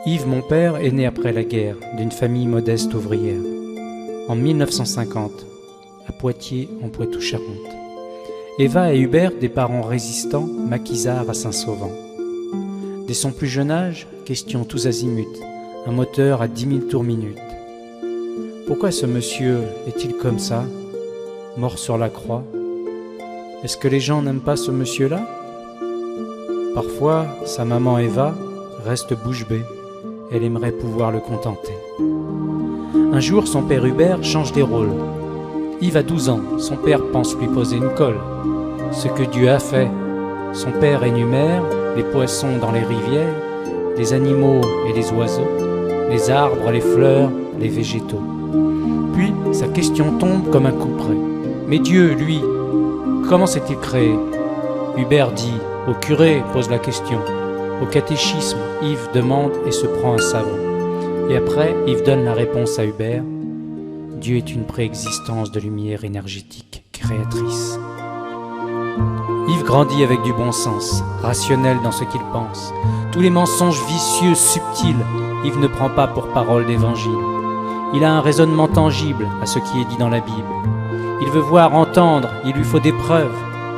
Yves, mon père, est né après la guerre, d'une famille modeste ouvrière. En 1950, à Poitiers, en Poitou-Charentes. Eva et Hubert, des parents résistants, maquisards à Saint-Sauvant. Dès son plus jeune âge, question tous azimuts, un moteur à 10 000 tours minute. Pourquoi ce monsieur est-il comme ça, mort sur la croix? Est-ce que les gens n'aiment pas ce monsieur-là? Parfois, sa maman Eva reste bouche bée. Elle aimerait pouvoir le contenter. Un jour, son père Hubert change des rôles. Yves a 12 ans, son père pense lui poser une colle. Ce que Dieu a fait. Son père énumère les poissons dans les rivières, les animaux et les oiseaux, les arbres, les fleurs, les végétaux. Puis, sa question tombe comme un couperet. Mais Dieu, lui, comment s'est-il créé? Hubert dit, au curé pose la question. Au catéchisme, Yves demande et se prend un savon. Et après, Yves donne la réponse à Hubert. Dieu est une préexistence de lumière énergétique, créatrice. Yves grandit avec du bon sens, rationnel dans ce qu'il pense. Tous les mensonges vicieux, subtils, Yves ne prend pas pour parole d'évangile. Il a un raisonnement tangible à ce qui est dit dans la Bible. Il veut voir, entendre, il lui faut des preuves.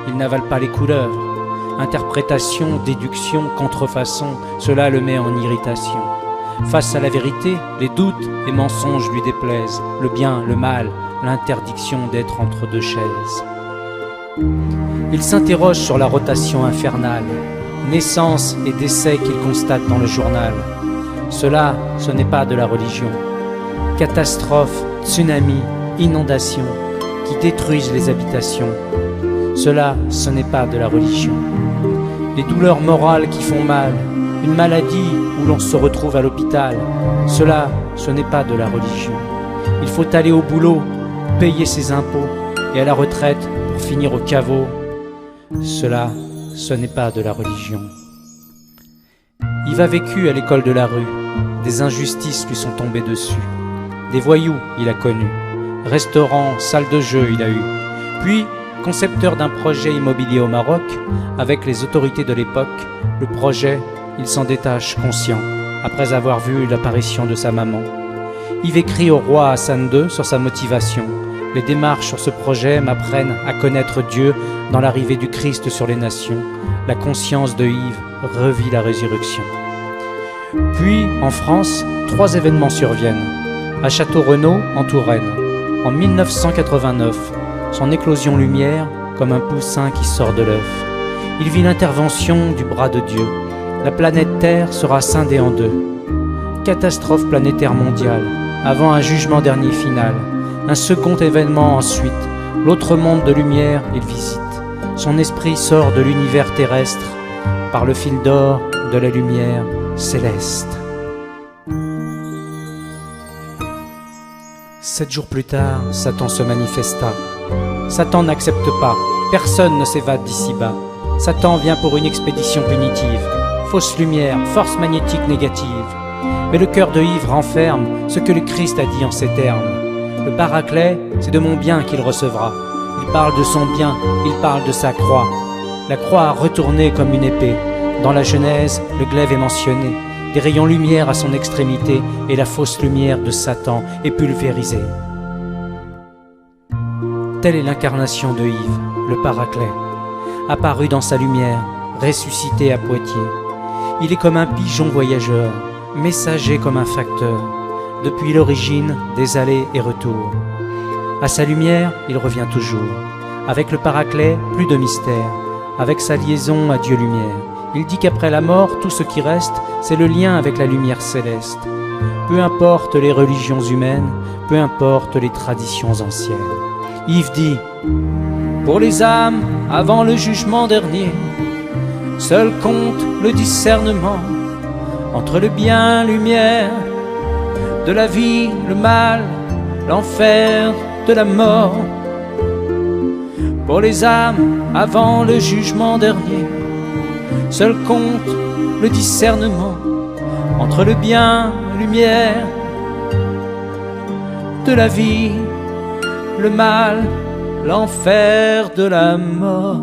Il n'avale pas les couleuvres. Interprétation, déduction, contrefaçon, cela le met en irritation. Face à la vérité, les doutes et mensonges lui déplaisent, le bien, le mal, l'interdiction d'être entre deux chaises. Il s'interroge sur la rotation infernale, naissance et décès qu'il constate dans le journal. Cela, ce n'est pas de la religion. Catastrophes, tsunamis, inondations qui détruisent les habitations. Cela, ce n'est pas de la religion. Les douleurs morales qui font mal, une maladie où l'on se retrouve à l'hôpital, cela, ce n'est pas de la religion. Il faut aller au boulot, payer ses impôts, et à la retraite pour finir au caveau. Cela, ce n'est pas de la religion. Yves a vécu à l'école de la rue, des injustices lui sont tombées dessus. Des voyous, il a connu. Restaurants, salles de jeu, il a eu. Puis, concepteur d'un projet immobilier au Maroc, avec les autorités de l'époque, le projet, il s'en détache conscient, après avoir vu l'apparition de sa maman. Yves écrit au roi Hassan II sur sa motivation. Les démarches sur ce projet m'apprennent à connaître Dieu dans l'arrivée du Christ sur les nations. La conscience de Yves revit la résurrection. Puis, en France, 3 événements surviennent. À Château-Renaud, en Touraine, en 1989, son éclosion lumière comme un poussin qui sort de l'œuf. Il vit l'intervention du bras de Dieu. La planète Terre sera scindée en 2. Catastrophe planétaire mondiale, avant un jugement dernier final. Un second événement ensuite. L'autre monde de lumière, il visite. Son esprit sort de l'univers terrestre par le fil d'or de la lumière céleste. 7 jours plus tard, Satan se manifesta. Satan n'accepte pas, personne ne s'évade d'ici-bas. Satan vient pour une expédition punitive. Fausse lumière, force magnétique négative. Mais le cœur de Yves renferme ce que le Christ a dit en ces termes. Le Paraclet, c'est de mon bien qu'il recevra. Il parle de son bien, il parle de sa croix. La croix a retourné comme une épée. Dans la Genèse, le glaive est mentionné. Des rayons lumière à son extrémité et la fausse lumière de Satan est pulvérisée. Telle est l'incarnation de Yves, le Paraclet, apparu dans sa lumière, ressuscité à Poitiers. Il est comme un pigeon voyageur, messager comme un facteur, depuis l'origine des allers et retours. À sa lumière, il revient toujours. Avec le Paraclet, plus de mystère. Avec sa liaison à Dieu-Lumière, il dit qu'après la mort, tout ce qui reste, c'est le lien avec la lumière céleste. Peu importe les religions humaines, peu importe les traditions anciennes. Yves dit, pour les âmes, avant le jugement dernier, seul compte le discernement entre le bien, lumière, de la vie, le mal, l'enfer, de la mort. Pour les âmes, avant le jugement dernier, seul compte le discernement entre le bien, lumière, de la vie, le mal, l'enfer, de la mort.